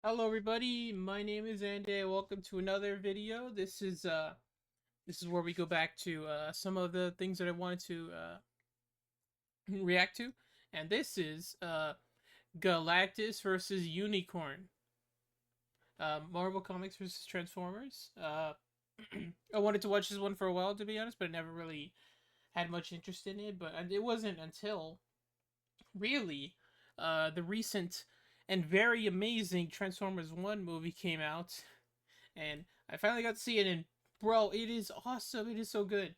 Hello everybody, my name is Anday. Welcome to another video. This is where we go back to some of the things that I wanted to react to. And this is Galactus versus Unicorn. Marvel Comics versus Transformers. I wanted to watch this one for a while, to be honest, but I never really had much interest in it. But it wasn't until really the recent and very amazing Transformers 1 movie came out, and I finally got to see it, and bro, it is awesome. It is so good.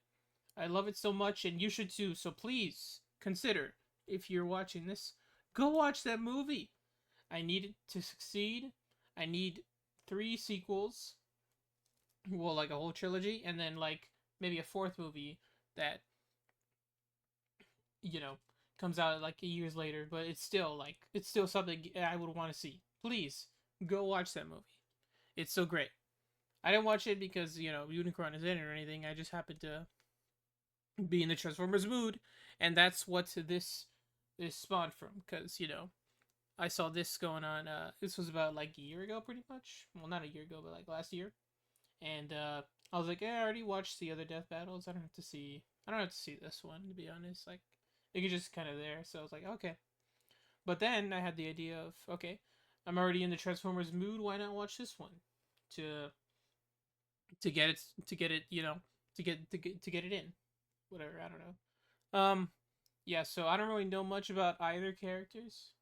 I love it so much, and you should too. So please consider, if you're watching this, go watch that movie. I need it to succeed. I need 3 sequels, well, like a whole trilogy, and then like maybe a fourth movie that you know comes out like years later. But it's still something I would want to see. Please go watch that movie. It's so great. I didn't watch it because Unicron is in it or anything. I just happened to be in the Transformers mood, and that's what this spawned from. Because I saw this going on. This was about like a year ago, pretty much. Well, not a year ago, but like last year. And I was like, yeah, I already watched the other Death Battles. I don't have to see. I don't have to see this one, to be honest. Like, it was just kind of there. So I was like, okay. But then I had the idea of, okay, I'm already in the Transformers mood. Why not watch this one to get it to get it in, whatever. I don't know. Yeah, so I don't really know much about either characters.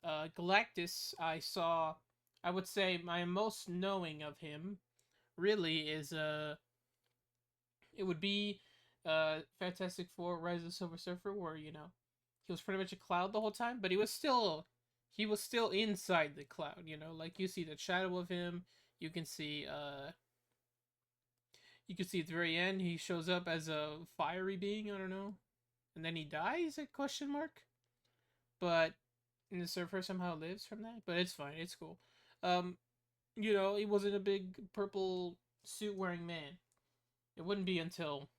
Galactus, I would say my most knowing of him really is it would be Fantastic Four: Rise of the Silver Surfer, where he was pretty much a cloud the whole time, but he was still inside the cloud. Like, you see the shadow of him. You can see at the very end he shows up as a fiery being. I don't know, and then he dies? A question mark. But in the surfer somehow lives from that. But it's fine. It's cool. Um, he wasn't a big purple suit wearing man. It wouldn't be until,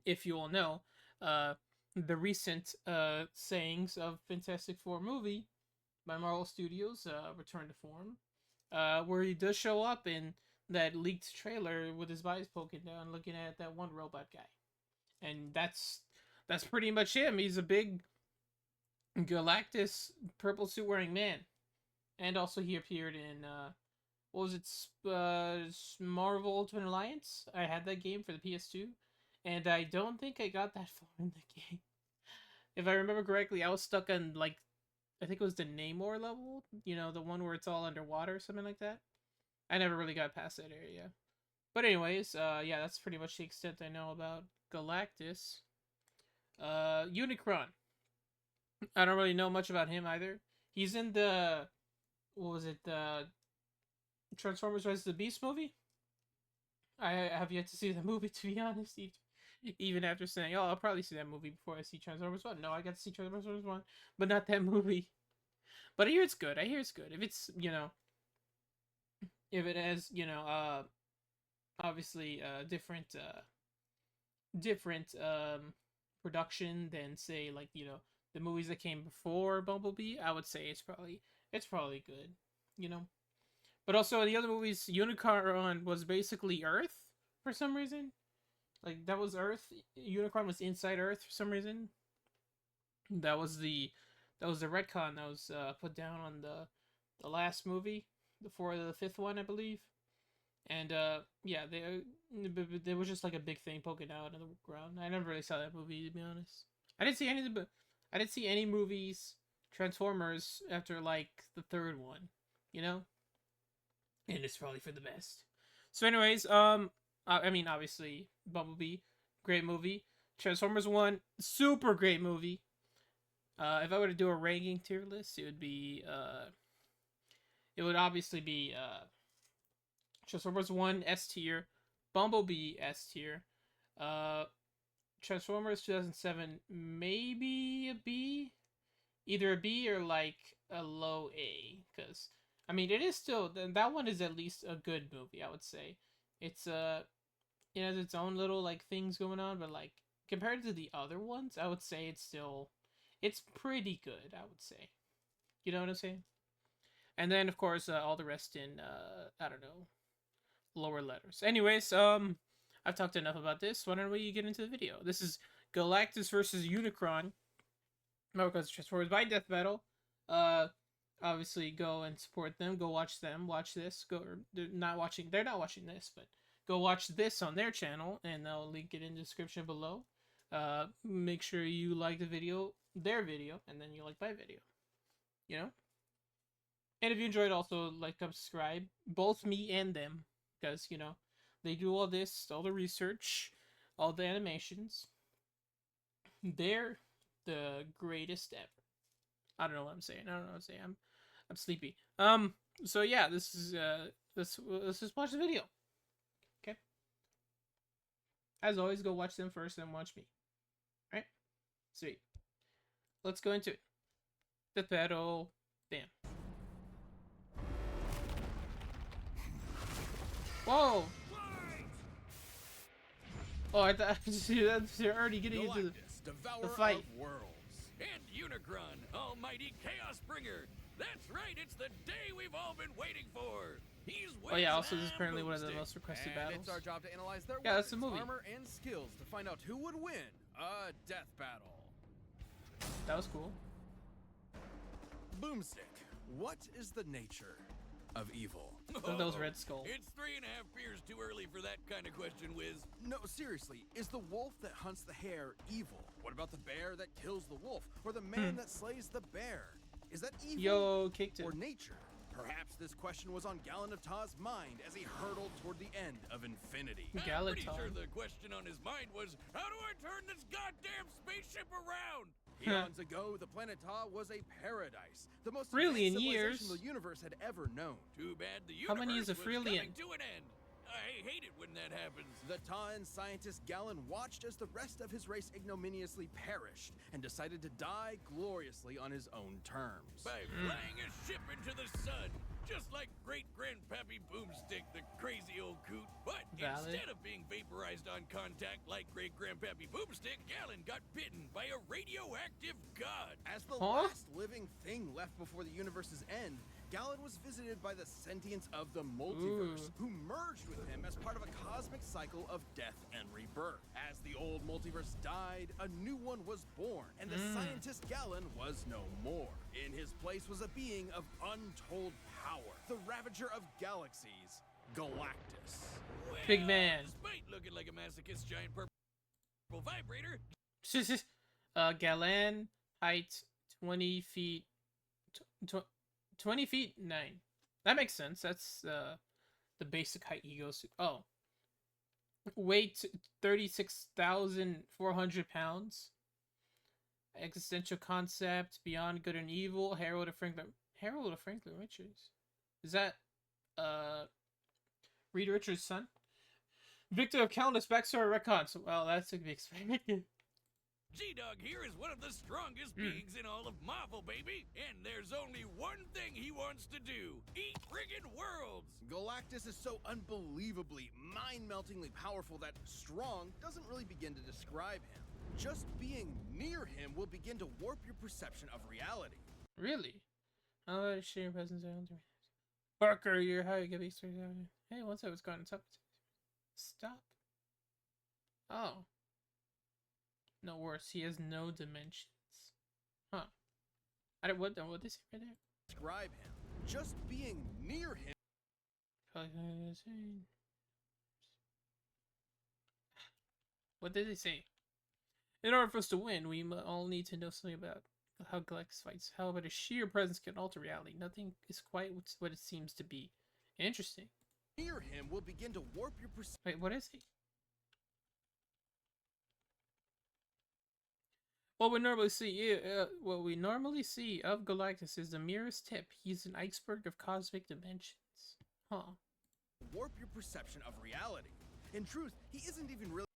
if you all know, uh, the recent sayings of Fantastic Four movie by Marvel Studios, Return to Form, where he does show up in that leaked trailer with his eyes poking down, looking at that one robot guy, and that's pretty much him. He's a big Galactus purple suit wearing man, and also he appeared in what was it? Marvel Ultimate Alliance. I had that game for the PS2, and I don't think I got that far in the game. If I remember correctly, I was stuck on, like, I think it was the Namor level. The one where it's all underwater or something like that. I never really got past that area. But anyways, yeah, that's pretty much the extent I know about Galactus. Unicron. I don't really know much about him either. He's in the, what was it, the Transformers: Rise of the Beast movie. I have yet to see the movie, to be honest. Even after saying, "Oh, I'll probably see that movie before I see Transformers 1." No, I got to see Transformers 1, but not that movie. But I hear it's good. I hear it's good. If it's if it has obviously different production than, say, like, the movies that came before Bumblebee, I would say it's probably good. You know. But also in the other movies, Unicron was basically Earth for some reason. Like, that was Earth. Unicron was inside Earth for some reason. That was the retcon that was put down on the last movie, before the fifth one, I believe. And yeah, there was just like a big thing poking out in the ground. I never really saw that movie, to be honest. I didn't see any of the, I didn't see any movies Transformers after like the third one, you know, and it's probably for the best. So, anyways, I mean, obviously, Bumblebee, great movie. Transformers 1, super great movie. If I were to do a ranking tier list, it would obviously be Transformers 1 S tier, Bumblebee S tier, uh, Transformers 2007 maybe a B, either a B or like a low A, because I mean, it is still, that one is at least a good movie, I would say. It's it has its own little like things going on, but like, compared to the other ones, I would say it's pretty good, I would say. You know what I'm saying? And then, of course, all the rest in, I don't know, lower letters. Anyways, I've talked enough about this. Why don't we get into the video? This is Galactus versus Unicron. Marco's Transformers by Death Battle. Obviously, go and support them. Go watch them. Watch this. Go. They're not watching this, but go watch this on their channel, and I'll link it in the description below. Make sure you like the video, their video, and then you like my video. You know. And if you enjoyed, also like, subscribe, both me and them, because you know they do all this, all the research, all the animations. They're the greatest ever. I don't know what I'm saying. I'm sleepy. So yeah, this is let's just watch the video. Okay. As always, go watch them first, then watch me. All right. Sweet. Let's go into it. Death battle. Bam. Whoa! Oh, I thought you're already getting into the fight. Of worlds. And Unicron, almighty chaos bringer. That's right, it's the day we've all been waiting for. He's oh yeah, also this is apparently one of the most requested battles. It's our job to analyze their that's the movie. armor and skills to find out who would win a death battle. That was cool. Boomstick, what is the nature of evil? Some of those Red Skull. It's 3.5 beers too early for that kind of question, Wiz. No, seriously, is the wolf that hunts the hare evil? What about the bear that kills the wolf? Or the man that slays the bear? Is that evil Yo, kicked it. or nature? Perhaps this question was on Galen of Ta's mind as he hurtled toward the end of infinity. I'm pretty sure the question on his mind was, how do I turn this goddamn spaceship around? Eons ago, the planet Ta was a paradise, the most Really, in advanced years? civilization the universe had ever known. Too bad the universe How many is a was Freelian? coming to an end. I hate it when that happens. The Ta'an scientist Galen watched as the rest of his race ignominiously perished and decided to die gloriously on his own terms. By flying a ship into the sun, just like great-grandpappy Boomstick, the crazy old coot. But Valid. instead of being vaporized on contact like great-grandpappy Boomstick, Galen got bitten by a radioactive god. As the last living thing left before the universe's end, Galen was visited by the sentience of the multiverse, who merged with him as part of a cosmic cycle of death and rebirth. As the old multiverse died, a new one was born, and the scientist Galen was no more. In his place was a being of untold power, the ravager of galaxies, Galactus. Well, Big man. Despite looking like a masochist giant purple vibrator, Galen, height 20 feet. 20 feet 9. That makes sense. That's the basic height he goes to. Oh, weight 36,400 pounds. Existential concept, beyond good and evil. Herald of Franklin Richards. Is that Reed Richards' son? Victor of countless backstory retcons. Well, that's to be expected. G-Dog here is one of the strongest beings in all of Marvel, baby. And there's only one thing he wants to do. Eat friggin' worlds. Galactus is so unbelievably, mind-meltingly powerful that strong doesn't really begin to describe him. Just being near him will begin to warp your perception of reality. Really? I'll let you share your presence. Parker, you're how you get these stories out. Hey, once I was gone, stop. Stop. Oh. No worse. He has no dimensions. Huh. What did they say right there? Describe him. Just being near him. What did they say? In order for us to win, we all need to know something about how Galactus fights. How about a sheer presence can alter reality? Nothing is quite what it seems to be. Interesting. Near him will begin to warp your perception. Wait, what is he? What we normally see of Galactus is the merest tip. He's an iceberg of cosmic dimensions. Huh. Warp your perception of reality. In truth, he isn't even really.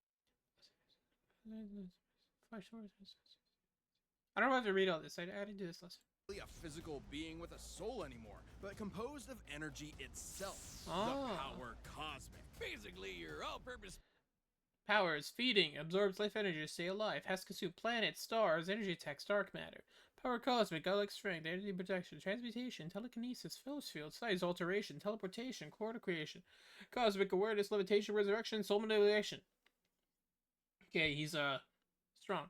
I don't have to read all this. I didn't do this lesson. A physical being with a soul anymore, but composed of energy itself. Oh. The power cosmic. Basically, your all-purpose Powers, feeding, absorbs life energy to stay alive, has to consume planets, stars, energy attacks, dark matter. Power cosmic, godlike strength, energy protection, transmutation, telekinesis, force field, size alteration, teleportation, quarter creation, cosmic awareness, levitation, resurrection, soul manipulation. Okay, he's strong.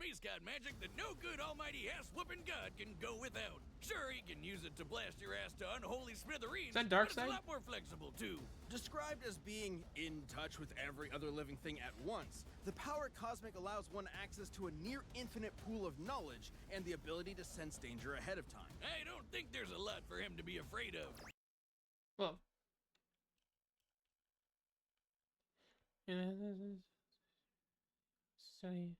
Space god magic that no good almighty ass-whooping god can go without. Sure, he can use it to blast your ass to unholy smithereens, Is that but it's Darkseid? a lot more flexible, too. Described as being in touch with every other living thing at once, the power cosmic allows one access to a near infinite pool of knowledge and the ability to sense danger ahead of time. I don't think there's a lot for him to be afraid of. Well. Study.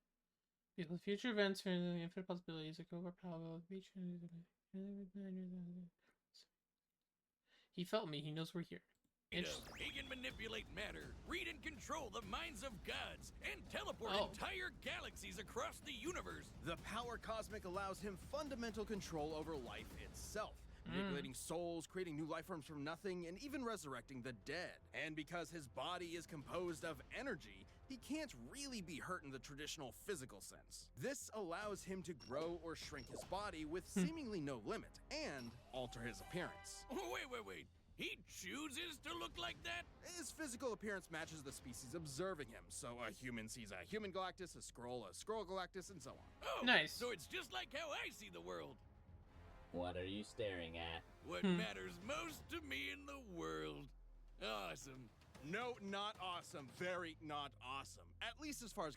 The future events for the infinite possibilities of overpower beach. He felt me. He knows we're here. He can manipulate matter, read and control the minds of gods, and teleport entire galaxies across the universe. The power cosmic allows him fundamental control over life itself, manipulating souls, creating new life forms from nothing, and even resurrecting the dead. And because his body is composed of energy, he can't really be hurt in the traditional physical sense. This allows him to grow or shrink his body with seemingly no limit, and alter his appearance. Wait. He chooses to look like that? His physical appearance matches the species observing him, so a human sees a human Galactus, a Skrull Galactus, and so on. Oh, nice. So it's just like how I see the world. What are you staring at? What matters most to me in the world. Awesome. No, not awesome. Very not awesome. At least as far as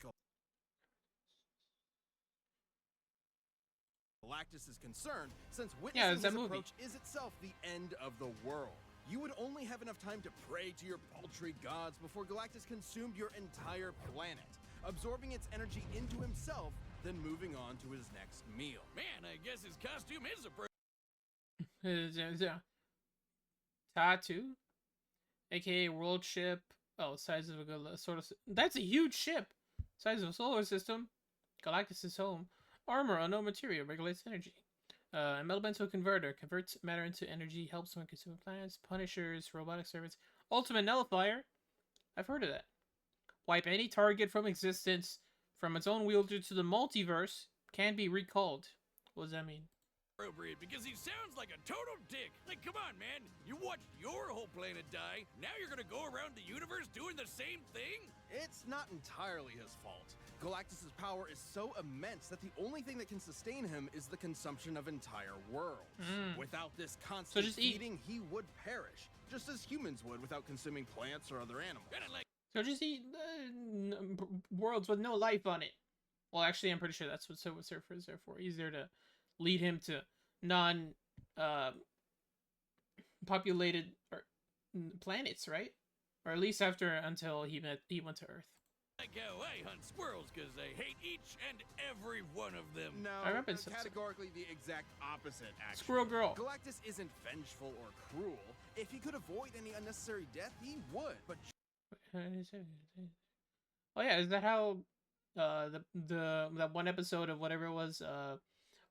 Galactus is concerned, since witnessing his approach is itself the end of the world. You would only have enough time to pray to your paltry gods before Galactus consumed your entire planet, absorbing its energy into himself, then moving on to his next meal. Man, I guess his costume is Tattoo, aka world ship. Oh, size of a sort of. That's a huge ship. Size of a solar system. Galactus' home. Armor, unknown material, regulates energy. Elemental converter, converts matter into energy, helps when consuming planets. Punishers, robotic servants. Ultimate nullifier. I've heard of that. Wipe any target from existence, from its own wielder to the multiverse. Can be recalled. What does that mean? Appropriate because he sounds like a total dick. Like, come on, man. You watched your whole planet die. Now you're gonna go around the universe doing the same thing? It's not entirely his fault. Galactus' power is so immense that the only thing that can sustain him is the consumption of entire worlds. Without this constant feeding, he would perish, just as humans would without consuming plants or other animals. So just eat worlds with no life on it. Well, actually, I'm pretty sure that's what Surfer is there for. He's there to lead him to populated planets, right? Or at least until he went to Earth. Like how I hunt squirrels because I hate each and every one of them. No, I remember categorically the exact opposite, actually. Squirrel girl. Galactus isn't vengeful or cruel. If he could avoid any unnecessary death, he would. But oh yeah, is that how that one episode of whatever it was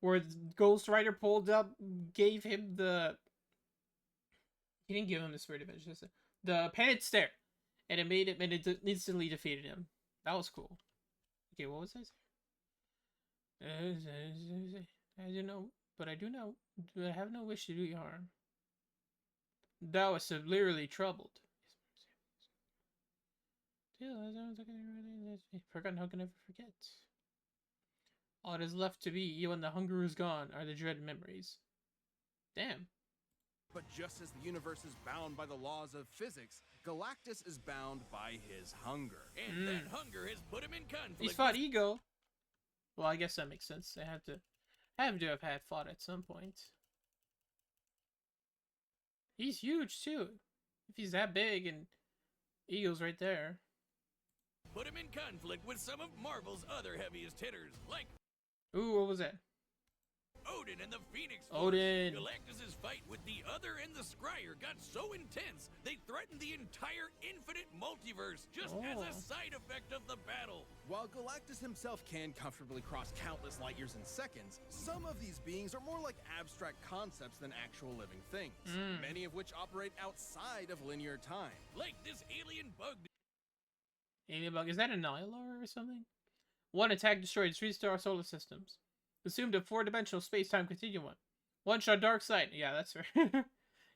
where Ghost Rider pulled up, gave him the... He didn't give him the Spirit of Vengeance, the Panic Stare, and it made it, and it instantly defeated him. That was cool. Okay, what was I saying? I don't know, but I do know. I have no wish to do you harm. Thou was severely troubled. Forgotten, how can I ever forget? All that is left to be, you and the hunger is gone, are the dread memories. Damn. But just as the universe is bound by the laws of physics, Galactus is bound by his hunger. And that hunger has put him in conflict. He's fought Ego. Well, I guess that makes sense. They have to have had fought at some point. He's huge too. If he's that big and Ego's right there. Put him in conflict with some of Marvel's other heaviest hitters, like... Ooh, what was that? Odin and the Phoenix Force. Odin. Galactus' fight with the Other and the Scryer got so intense, they threatened the entire infinite multiverse just as a side effect of the battle. While Galactus himself can comfortably cross countless light years in seconds, some of these beings are more like abstract concepts than actual living things, many of which operate outside of linear time. Like this alien bug. Alien bug, is that a Nihilor or something? One attack destroyed 3-star solar systems. Assumed a four-dimensional space-time continuum. One-shot dark side. Yeah, that's right.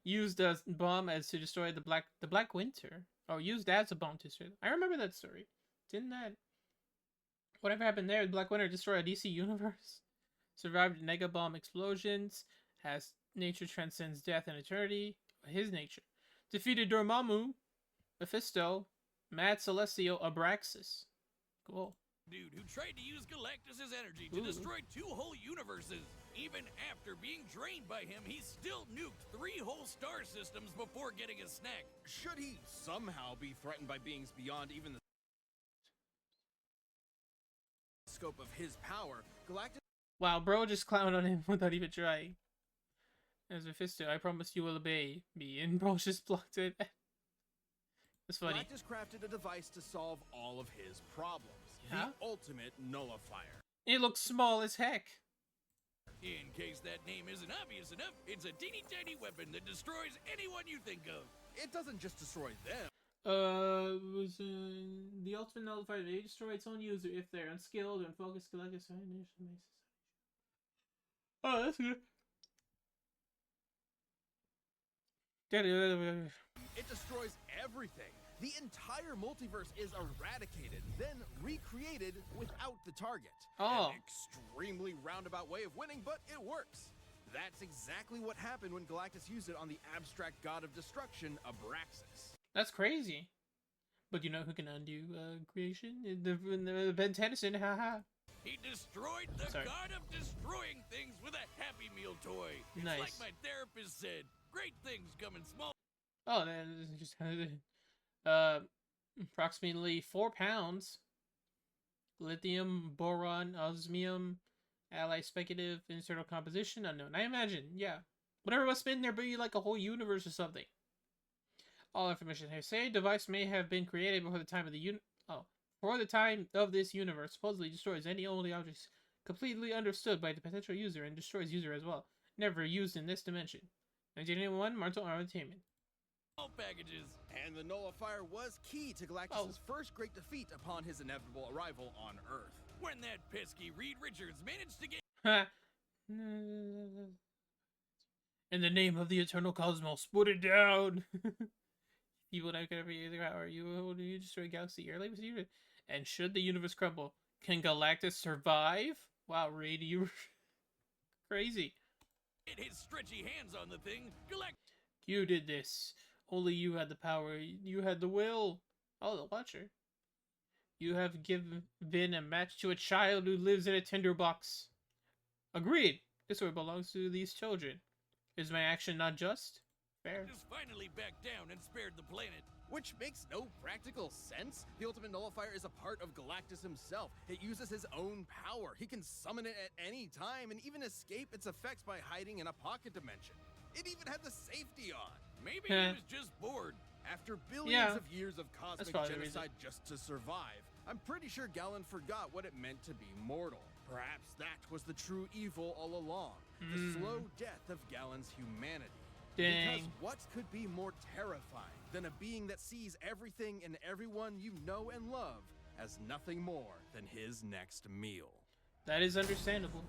Used a bomb as to destroy the Black Winter. Oh, used as a bomb to destroy. I remember that story. Didn't that? Whatever happened there? The Black Winter destroyed a DC universe. Survived nega bomb explosions. Has nature transcends death and eternity. His nature. Defeated Dormammu, Mephisto, Mad Celestial, Abraxas. Cool. Dude who tried to use Galactus' energy to destroy 2 whole universes. Even after being drained by him, he still nuked 3 whole star systems before getting a snack. Should he somehow be threatened by beings beyond even the scope of his power, Galactus Wow, bro just clowned on him without even trying. As Mephisto, I promise you will obey me, and bro just blocked it. It's funny. Galactus crafted a device to solve all of his problems. Yeah? The ultimate nullifier. It looks small as heck. In case that name isn't obvious enough, it's a teeny tiny weapon that destroys anyone you think of. It doesn't just destroy them. The ultimate nullifier. They destroy its own user if they're unskilled and focused. Galactus. Oh, that's good. It destroys everything. The entire multiverse is eradicated, then recreated without the target. Oh. An extremely roundabout way of winning, but it works. That's exactly what happened when Galactus used it on the abstract god of destruction, Abraxas. That's crazy. But you know who can undo creation? The Ben Tennyson, haha. He destroyed the god of destroying things with a Happy Meal toy. It's Nice. like my therapist said, great things come in small. Oh, that is just approximately 4 pounds. Lithium, boron, osmium, ally speculative, internal composition unknown. I imagine, yeah. Whatever must have been there, be like a whole universe or something. All information here. Say a device may have been created before the time of the before the time of this universe. Supposedly destroys any only objects completely understood by the potential user and destroys user as well. Never used in this dimension. 1981, Martel Entertainment. All packages. And the nullifier was key to Galactus' first great defeat upon his inevitable arrival on Earth. When that pesky Reed Richards managed to get In the name of the eternal cosmos, put it down. People not gonna be either power. You destroy galaxy early with you. And should the universe crumble, can Galactus survive? Wow, Reed, you crazy. Get his stretchy hands on the thing. You did this. Only you had the power. You had the will. Oh, the Watcher. You have given a match to a child who lives in a tinderbox. Agreed. This world belongs to these children. Is my action not just? Fair. Just finally backed down and spared the planet. Which makes no practical sense. The ultimate nullifier is a part of Galactus himself. It uses his own power. He can summon it at any time and even escape its effects by hiding in a pocket dimension. It even had the safety on. Maybe he was just bored. After billions of years of cosmic probably genocide just to survive, I'm pretty sure Galen forgot what it meant to be mortal. Perhaps that was the true evil all along. The slow death of Galen's humanity. Dang. Because what could be more terrifying than a being that sees everything and everyone you know and love as nothing more than his next meal? That is understandable.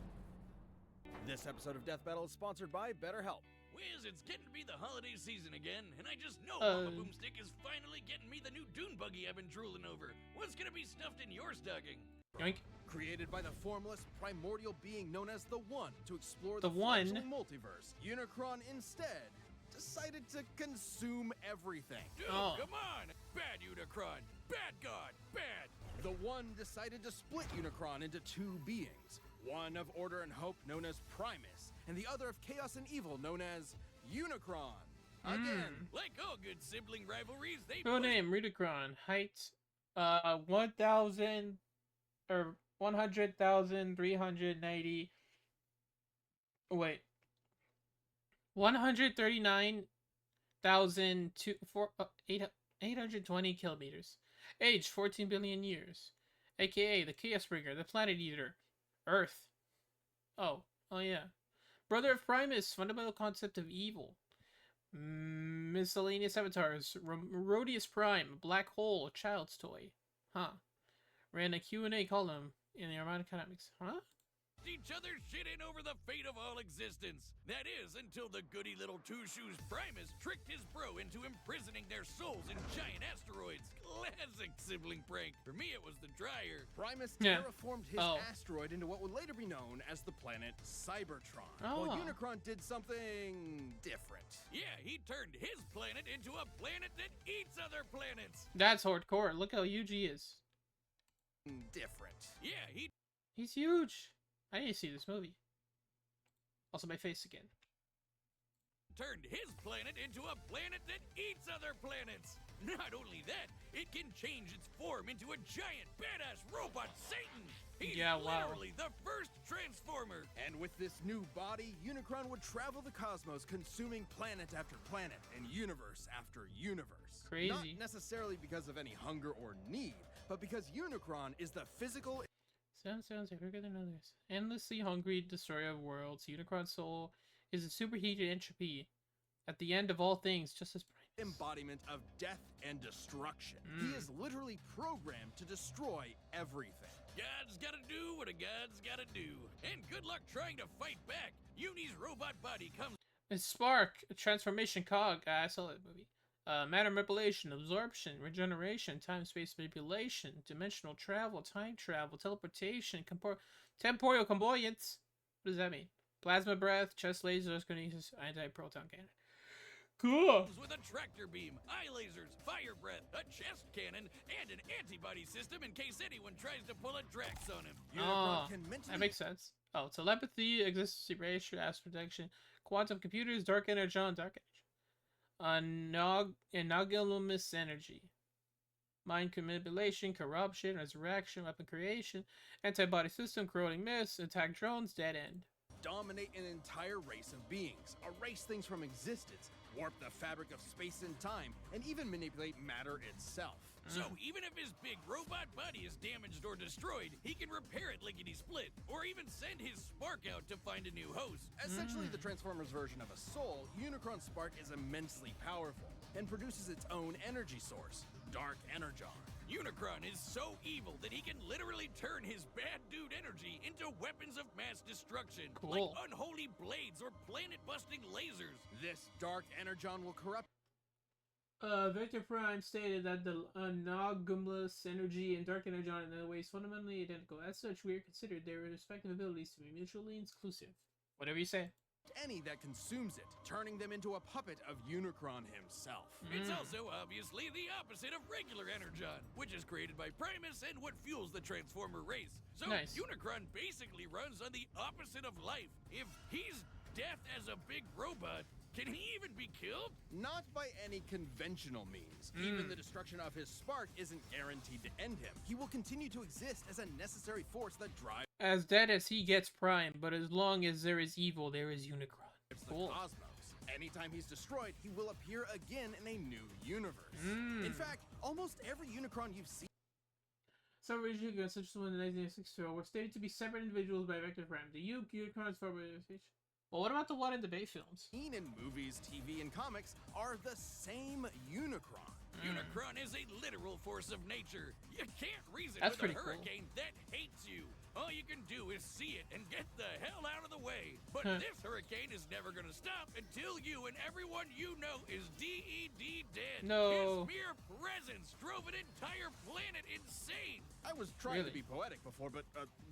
This episode of Death Battle is sponsored by BetterHelp. Wiz, it's getting to be the holiday season again, and I just know Mama Boomstick is finally getting me the new dune buggy I've been drooling over. What's gonna be stuffed in your stocking? Yoink. Created by the formless, primordial being known as the One to explore The the One? fledgling multiverse, Unicron instead decided to consume everything. Dude, Oh. come on! Bad Unicron! Bad God! Bad! The One decided to split Unicron into 2 beings, one of order and hope known as Primus, and the other of chaos and evil known as Unicron. Again, Like all good sibling rivalries, they Full push- name, Unicron. Height, 1,000 or 100,390. Wait. 139,820 kilometers. Age 14 billion years. AKA the Chaos Bringer, the Planet Eater. Earth. Oh yeah. Brother of Primus, fundamental concept of evil. Miscellaneous avatars. Rhodius Prime, black hole, child's toy. Huh. Ran a Q&A column in the Armada Economics. Huh? each other shit in over the fate of all existence. That is, until the goody little two-shoes Primus tricked his bro into imprisoning their souls in giant asteroids. Classic sibling prank. For me, it was the dryer. Primus Yeah. terraformed his asteroid into what would later be known as the planet Cybertron. While Unicron did something different. Yeah, he turned his planet into a planet that eats other planets. That's hardcore. Look how huge he is. Different. Yeah, he He's huge. I need to see this movie. Also, my face again. turned his planet into a planet that eats other planets. Not only that, it can change its form into a giant badass robot Satan. He's literally the first Transformer. And with this new body, Unicron would travel the cosmos, consuming planet after planet and universe after universe. Crazy. Not necessarily because of any hunger or need, but because Unicron is the physical Sounds bigger than others. Endlessly hungry destroyer of worlds, Unicron's soul is a superheated entropy. At the end of all things, just as Primus. embodiment of death and destruction. He is literally programmed to destroy everything. God's gotta do what a God's gotta do. And good luck trying to fight back. Uni's robot body comes It's Spark, a transformation cog. I saw that movie. Matter manipulation, absorption, regeneration, time-space manipulation, dimensional travel, time travel, teleportation, temporal comboyance. What does that mean? Plasma breath, chest lasers, kinesis, anti-proton cannon. Cool. with a tractor beam, eye lasers, fire breath, a chest cannon, and an antibody system in case anyone tries to pull a Drax on him. Unicron can mentally That makes sense. Oh, telepathy, existence erasure, astral protection, quantum computers, dark energy, dark energy. Inaugulous energy. Mind manipulation, corruption, resurrection, weapon creation, antibody system, corroding mist, attack drones, dead end. dominate an entire race of beings, erase things from existence, warp the fabric of space and time, and even manipulate matter itself. So even if his big robot body is damaged or destroyed, he can repair it lickety-split, or even send his spark out to find a new host. Essentially the Transformers version of a soul, Unicron's spark is immensely powerful and produces its own energy source, Dark Energon. Unicron is so evil that he can literally turn his bad dude energy into weapons of mass destruction, like Cool. unholy blades or planet-busting lasers. This Dark Energon will corrupt Victor Prime stated that the anomalous energy and dark energy are in other ways fundamentally identical. As such, we are considered their respective abilities to be mutually exclusive. Whatever you say. any that consumes it, turning them into a puppet of Unicron himself. It's also obviously the opposite of regular Energon, which is created by Primus and what fuels the Transformer race. So Nice. Unicron basically runs on the opposite of life. If he's death as a big robot, can he even be killed? Not by any conventional means. Even the destruction of his spark isn't guaranteed to end him. He will continue to exist as a necessary force that drives As dead as he gets Prime, but as long as there is evil, there is Unicron. the Cool. cosmos. Anytime he's destroyed, he will appear again in a new universe. In fact, almost every Unicron you've seen Some original guns, such as the one in 1964, were stated to be separate individuals by Vector Prime. The Unicron is far by the. Well, what about the one in the Bay films? in movies, TV, and comics are the same Unicron. Unicron is a literal force of nature. You can't reason That's with a pretty cool. hurricane that hates you. All you can do is see it and get the hell out of the way. But Huh. this hurricane is never gonna stop until you and everyone you know is DED dead. No. His mere presence drove an entire planet insane. I was trying Really? to be poetic before, but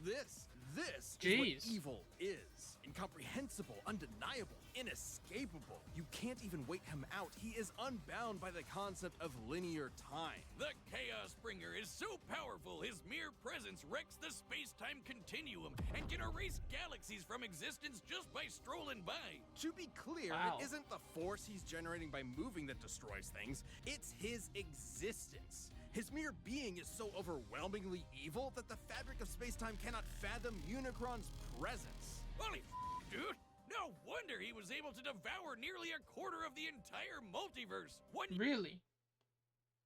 this is Jeez. what evil is. Incomprehensible, undeniable, inescapable. You can't even wait him out. He is unbound by the concept of linear time. The Chaos Bringer is so powerful, his mere presence wrecks the space-time continuum and can erase galaxies from existence just by strolling by. To be clear, Wow. it isn't the force he's generating by moving that destroys things, it's his existence. His mere being is so overwhelmingly evil that the fabric of space-time cannot fathom Unicron's presence. Holy dude! No wonder he was able to devour nearly a quarter of the entire multiverse. One Really?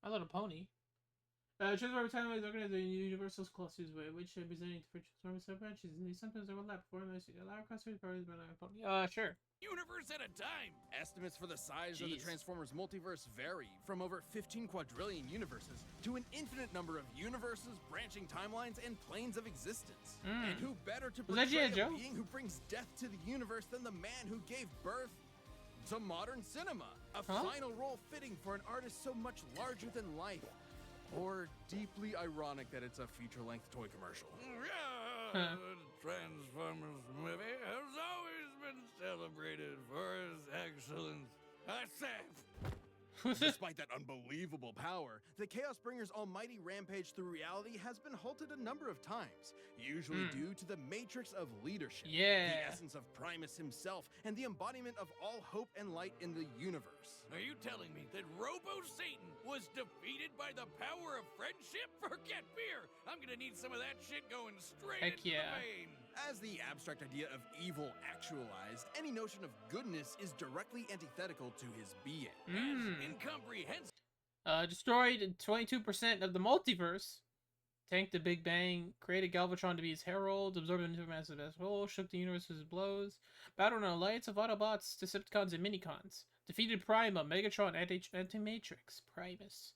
I thought a pony. Transformer timeline is organized in universal clusters, which representing different Transformer sub-branches, and these sometimes overlap. Allow clusters powers, but not sure. Universe at a time. Estimates for the size of the Transformers multiverse vary from over 15 quadrillion universes to an infinite number of universes, branching timelines, and planes of existence. And who better to portray a being who brings death to the universe than the man who gave birth to modern cinema? A final role fitting for an artist so much larger than life. Or deeply ironic that it's a feature-length toy commercial. Transformers movie has always been celebrated for its excellence. I say. Despite that unbelievable power, the Chaos Bringer's almighty rampage through reality has been halted a number of times, usually due to the matrix of leadership, the essence of Primus himself, and the embodiment of all hope and light in the universe. Are you telling me that Robo-Satan was defeated by the power of friendship? Forget beer! I'm gonna need some of that shit going straight into the vein. As the abstract idea of evil actualized, any notion of goodness is directly antithetical to his being. As incomprehensible. Destroyed 22% of the multiverse. Tanked the Big Bang. Created Galvatron to be his herald. Absorbed into a massive as whole. Shook the universe with his blows. Battled an alliance of Autobots, Decepticons, and Minicons. Defeated Prima, Megatron, Anti-Matrix, Primus.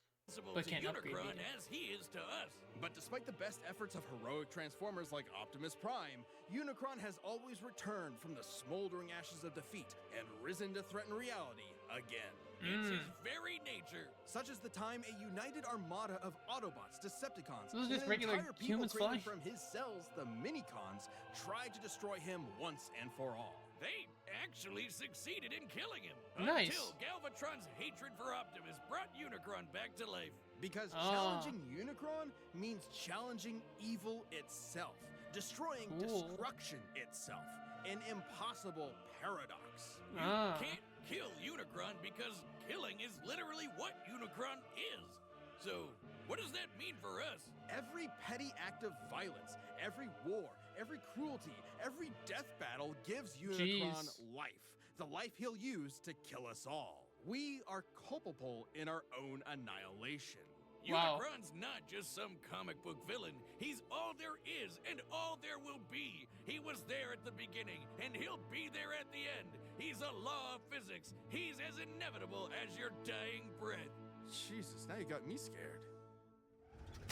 But can't upgrade Unicron as he is to us. But despite the best efforts of heroic Transformers like Optimus Prime, Unicron has always returned from the smoldering ashes of defeat and risen to threaten reality again. It's his very nature. Such as the time a united armada of Autobots, Decepticons, Those are just and regular entire people humans created flying. from his cells, the Minicons, tried to destroy him once and for all. They actually succeeded in killing him. Nice. Until Galvatron's hatred for Optimus brought Unicron back to life. Because challenging Unicron means challenging evil itself, destroying destruction itself. An impossible paradox. You can't kill Unicron because killing is literally what Unicron is. So, what does that mean for us? Every petty act of violence, every war, every cruelty, every death battle gives Unicron life. The life he'll use to kill us all. We are culpable in our own annihilation. Unicron's not just some comic book villain. He's all there is and all there will be. He was there at the beginning, and he'll be there at the end. He's a law of physics. He's as inevitable as your dying breath. Jesus, now you got me scared.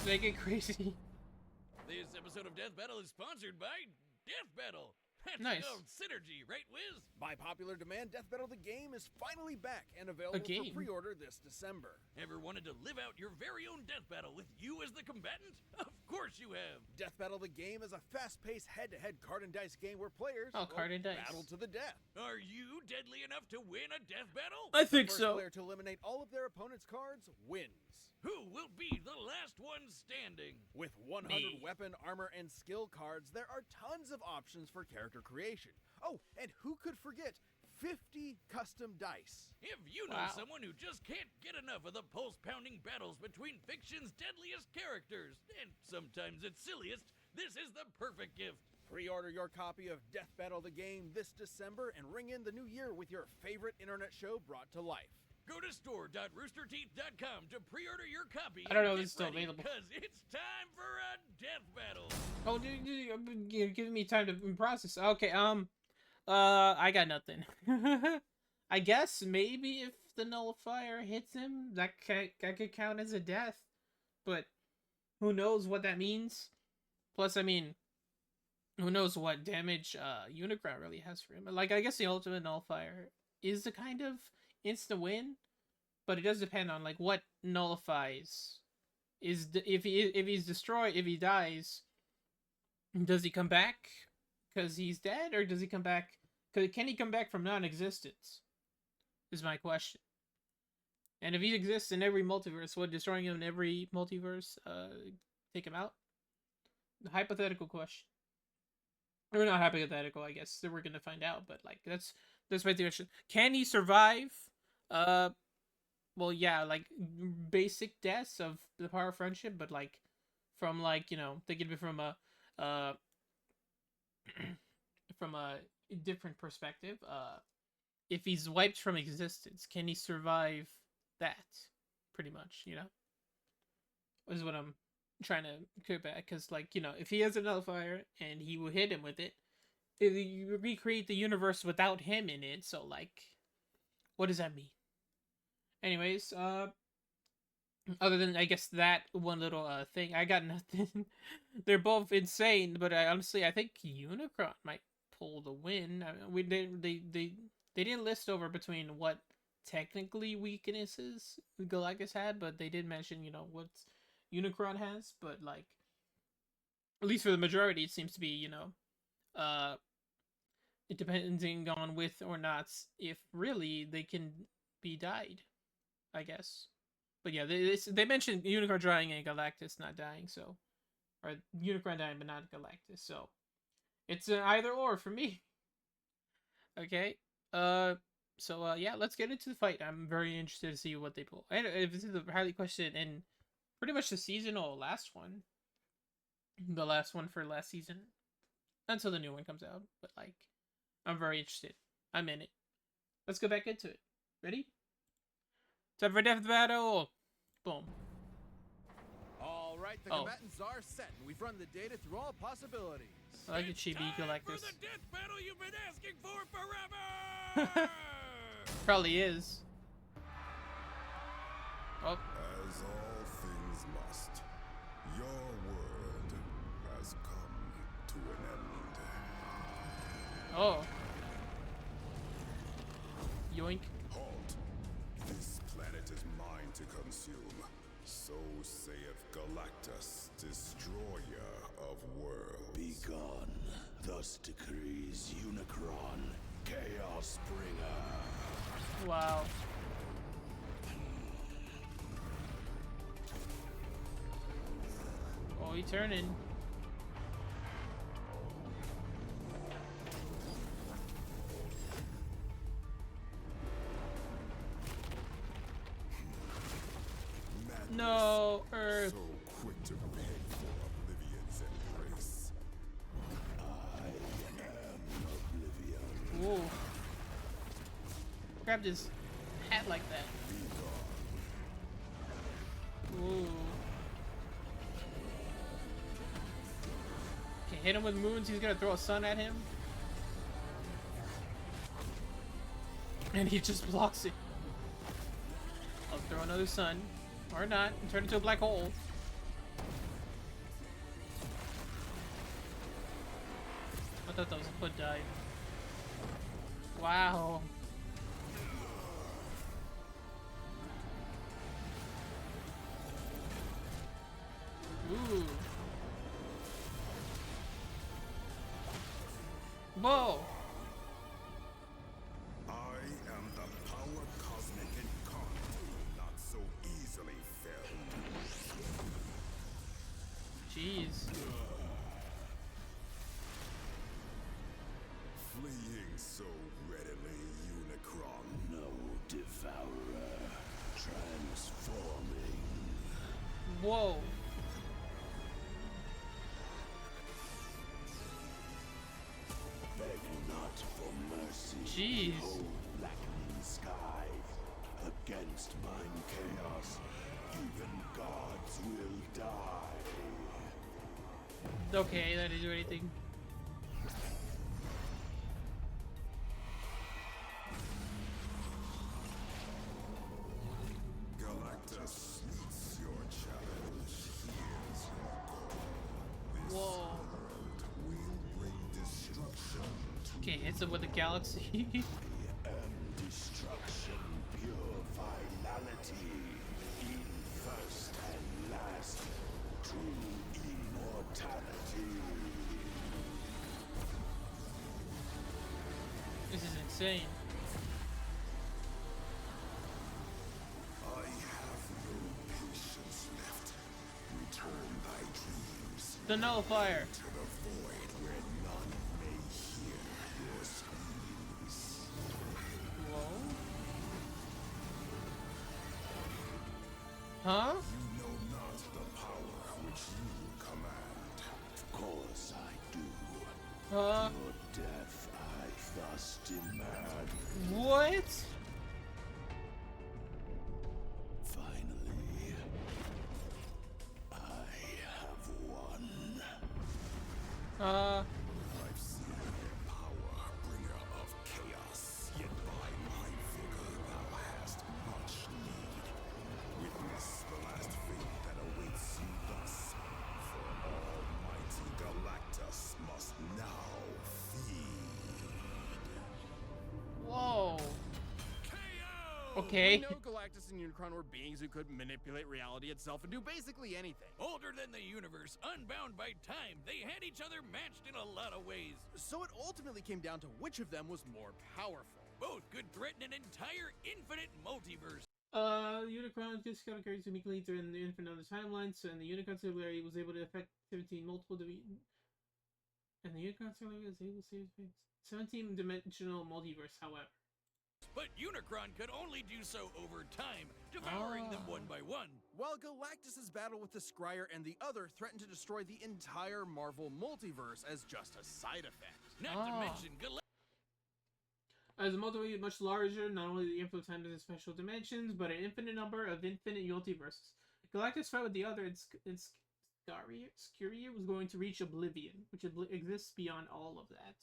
They get crazy. This episode of Death Battle is sponsored by Death Battle. That's nice. Synergy, right, Wiz? By popular demand, Death Battle the game is finally back and available for pre-order this December. Ever wanted to live out your very own death battle with you as the combatant? Of course you have. Death Battle the game is a fast-paced head-to-head card and dice game where players battle to the death. Are you deadly enough to win a death battle? I think so. The first player to eliminate all of their opponent's cards wins. Who will be the last one standing? With 100 weapon, armor, and skill cards, there are tons of options for character creation. Oh, and who could forget 50 custom dice? If you know someone who just can't get enough of the pulse-pounding battles between fiction's deadliest characters, and sometimes its silliest, this is the perfect gift. Pre-order your copy of Death Battle the game this December and ring in the new year with your favorite internet show brought to life. Go to store.roosterteeth.com to pre-order your copy. I don't know if it's still available. Because it's time for a death battle. Oh, dude, you're giving me time to process. Okay, I got nothing. I guess maybe if the nullifier hits him, that could count as a death. But who knows what that means? Plus, I mean, who knows what damage Unicron really has for him? Like, I guess the ultimate nullifier is a kind of instant win, but it does depend on like what nullifies. If he's destroyed, if he dies, does he come back because he's dead, or does he come back? Can he come back from non-existence? Is my question. And if he exists in every multiverse, would destroying him in every multiverse take him out? Hypothetical question. Or not hypothetical, I guess. We're gonna find out, but like that's my question. Can he survive? Well, yeah, like basic deaths of the power of friendship, but like from like, you know, thinking of it from a from a different perspective. If he's wiped from existence, can he survive that? Pretty much, you know. is what I'm trying to get back. Because, like, you know, if he has a nullifier and he will hit him with it, you recreate the universe without him in it. So, like, what does that mean? Anyways, other than, I guess, that one little thing, I got nothing. They're both insane, but I think Unicron might pull the win. I mean, they didn't list over between what technically weaknesses Galactus had, but they did mention, you know, what Unicron has. But, like, at least for the majority, it seems to be, you know, it depending on with or not if really they can be died, I guess. But yeah, they mentioned Unicron dying and Galactus not dying, so, or Unicron dying but not Galactus, so it's an either or for me. Okay, so yeah, let's get into the fight. I'm very interested to see what they pull. And this is a highly questioned and pretty much the seasonal last one, the last one for last season, until the new one comes out. But like, I'm very interested. I'm in it. Let's go back into it. Ready? Time for death battle! Boom. All right, the combatants are set, and we've run the data through all possibilities. I like it, Chibi Galactus. For the death battle you've been asking for forever! Probably is. Oh. As all things must, your world has come to an end. Oh. Yoink. Halt! This planet is mine to consume. So saith Galactus, destroyer of worlds. Be gone. Thus decrees Unicron, Chaos Bringer. Wow. Oh, he turning. No, Earth. So quick to beg for Oblivion's embrace. I am Oblivion. Whoa. Grabbed his hat like that. Ooh. Okay, hit him with moons. He's gonna throw a sun at him. And he just blocks it. I'll throw another sun. Or not. And turn into a black hole. I thought that was a foot dive. Wow. Ooh. Whoa. I am the power cosmic incarnate, not so easily felled. Jeez. Fleeing so readily, Unicron. No devourer. Transforming. Whoa. Beg not for mercy. Jeez. Behold blackening sky. Against mine chaos, even gods will die. Okay, that didn't do anything. Galactus meets your challenge. Here's your goal. This Whoa. world will bring destruction to Okay, hits him with the galaxy. I am destruction, pure finality. In first and last, true immortality. This is insane. I have no patience left. Return thy dreams The nullifier. to the void where none may hear your screams. Whoa. Huh? You know not the power which you command. Of course I do. Huh? Your death I thus demand. What? Finally. I've seen your power, bringer of chaos. Yet by my vigor thou hast much need. Witness the last fate that awaits you thus. For almighty Galactus must now feed. Whoa. KO! Okay. We know Galactus and Unicron were beings who could manipulate reality itself and do basically anything. Older than the universe, unbound by time, they had each other matched in a lot of ways. So it ultimately came down to which of them was more powerful. Both could threaten an entire infinite multiverse. Unicron just got carries uniquely through the infinite other timelines, and the Unicron singularity was able to affect 17 multiple and the Unicron singularity was able to save 17-dimensional multiverse, however. But Unicron could only do so over time, devouring them one by one. While Galactus's battle with the Scryer and the other threatened to destroy the entire Marvel multiverse as just a side effect. Not to mention As the multiverse is much larger, not only the infinite time has special dimensions, but an infinite number of infinite multiverses. Galactus' fight with the other and Scurrier was going to reach oblivion, which exists beyond all of that.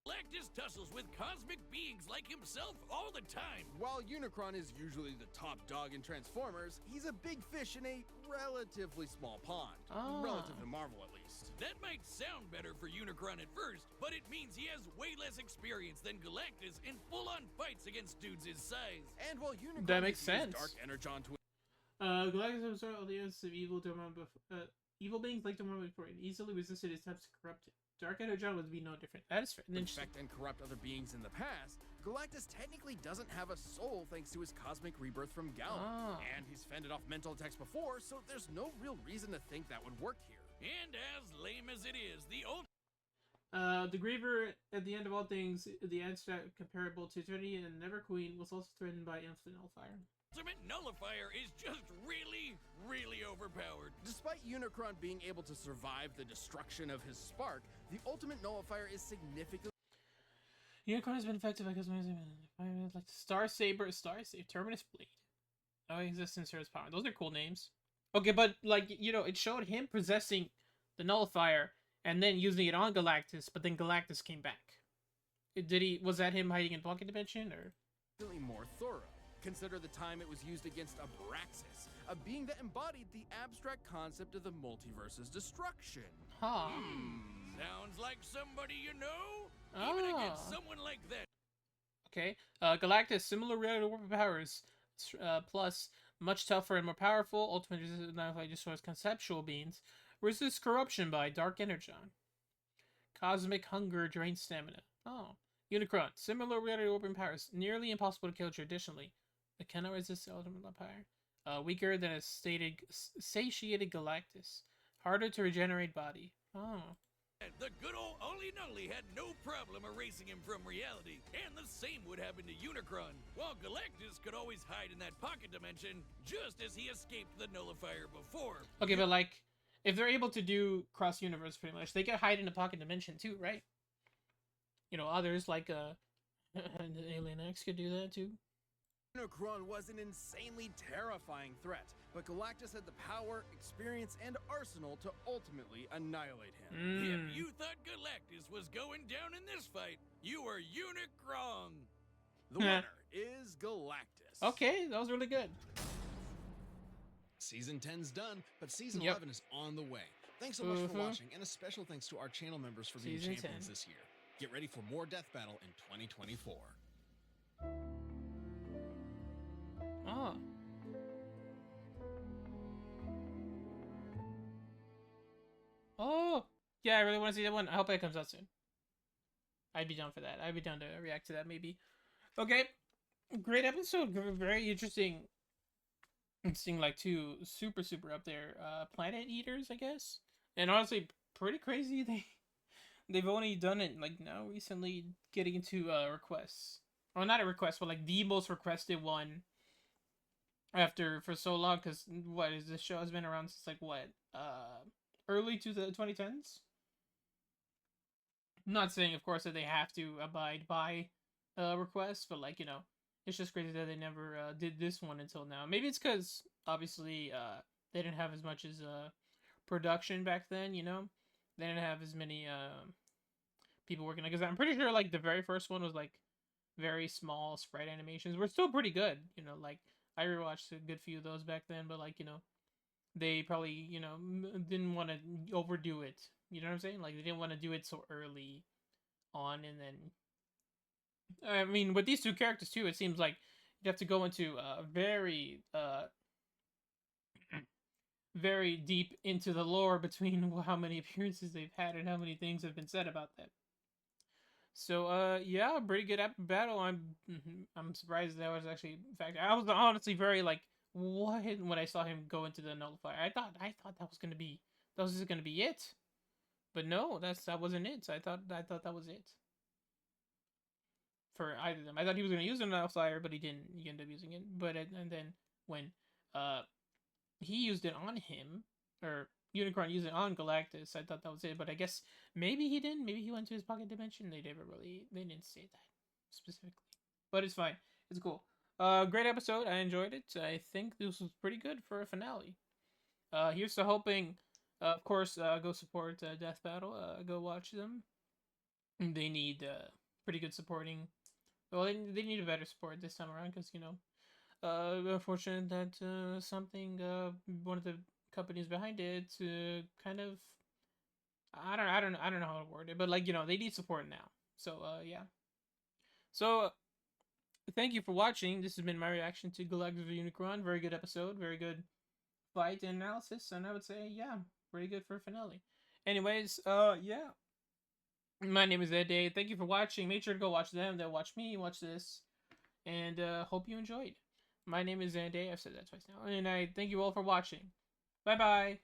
Galactus tussles with cosmic beings like himself all the time. While Unicron is usually the top dog in Transformers, he's a big fish in a relatively small pond. Relative to Marvel, at least. That might sound better for Unicron at first, but it means he has way less experience than Galactus in full-on fights against dudes his size. And while Unicron That makes has used sense. Dark Energon to Galactus absorbed all the essence of evil beings like Dormammu before and easily resisted his attempts to corrupt it. Dark Energon would be no different. That is infect and corrupt other beings in the past, Galactus technically doesn't have a soul thanks to his cosmic rebirth from Galactus. And he's fended off mental attacks before, so there's no real reason to think that would work here. And as lame as it is, the the Griever, at the end of all things, the abstract comparable to Eternity and Never Queen, was also threatened by Infinite Nullifier. ultimate nullifier is just really, really overpowered. Despite Unicron being able to survive the destruction of his spark, the ultimate nullifier is significantly Unicron has been affected by cosmetic like Star Saber, Terminus Blade. No existence or his power. Those are cool names. Okay, but like it showed him possessing the nullifier and then using it on Galactus, but then Galactus came back. Was that him hiding in Pocket Dimension or? more thorough. Consider the time it was used against Abraxas, a being that embodied the abstract concept of the multiverse's destruction. Sounds like somebody you know? Even against someone like that. Okay. Galactus, similar reality warp powers, plus much tougher and more powerful, ultimately not only destroys conceptual beings, resist corruption by Dark Energon. Cosmic hunger drains stamina. Unicron, similar reality warping powers, nearly impossible to kill traditionally, but cannot resist the ultimate power. Weaker than a satiated Galactus. Harder to regenerate body. The good old Ollie Nully had no problem erasing him from reality, and the same would happen to Unicron, while Galactus could always hide in that pocket dimension, just as he escaped the nullifier before. Okay, but like, if they're able to do cross-universe pretty much, they could hide in a pocket dimension too, right? Others like Alien X could do that too. Unicron was an insanely terrifying threat, but Galactus had the power, experience, and arsenal to ultimately annihilate him. If you thought Galactus was going down in this fight, you were Unicron. The winner is Galactus. Okay, that was really good. Season 10's done, but Season 11 is on the way. Thanks so much for watching, and a special thanks to our channel members for being Season champions 10. this year. Get ready for more Death Battle in 2024. Oh, yeah, I really want to see that one. I hope it comes out soon. I'd be down for that. I'd be down to react to that, maybe. Okay, great episode. Very interesting. Seeing like two super up there planet eaters, I guess. And honestly, pretty crazy. They've only done it like now recently, getting into requests. Well, not a request, but like the most requested one for so long. Because this show has been around since like early to the 2010s. I'm not saying, of course, that they have to abide by requests, but like it's just crazy that they never did this one until now. Maybe it's because obviously they didn't have as much as production back then. They didn't have as many people working, because I'm pretty sure like the very first one was like very small sprite animations. Were still pretty good, you know. Like I rewatched a good few of those back then, but like, you know, they probably, you know, didn't want to overdo it. You know what I'm saying? Like they didn't want to do it so early on, and then I mean with these two characters too, it seems like you have to go into very deep into the lore between how many appearances they've had and how many things have been said about them. So yeah, pretty good battle. I'm surprised that was actually, in fact, I was honestly very like, what, when I saw him go into the nullifier. I thought that was just gonna be it. But no, that wasn't it. So I thought that was it for either of them. I thought he was gonna use an nullifier, but he didn't. He ended up using it. But and then when he used it on him, or Unicron used it on Galactus, I thought that was it. But I guess maybe he didn't. Maybe he went to his pocket dimension. They didn't say that specifically. But it's fine. It's cool. Great episode. I enjoyed it. I think this was pretty good for a finale. Here's to hoping. Of course, go support Death Battle. Go watch them. They need pretty good supporting. Well, they need a better support this time around, because, you know, unfortunate that something one of the companies behind it kind of, I don't know how to word it, but like, you know, they need support now. So yeah. So thank you for watching. This has been my reaction to Galactus Unicron. Very good episode. Very good fight and analysis, and I would say, yeah, pretty good for a finale. Anyways, yeah. My name is Anday. Thank you for watching. Make sure to go watch them. They'll watch me. Watch this. And hope you enjoyed. My name is Anday. I've said that twice now. And I thank you all for watching. Bye-bye.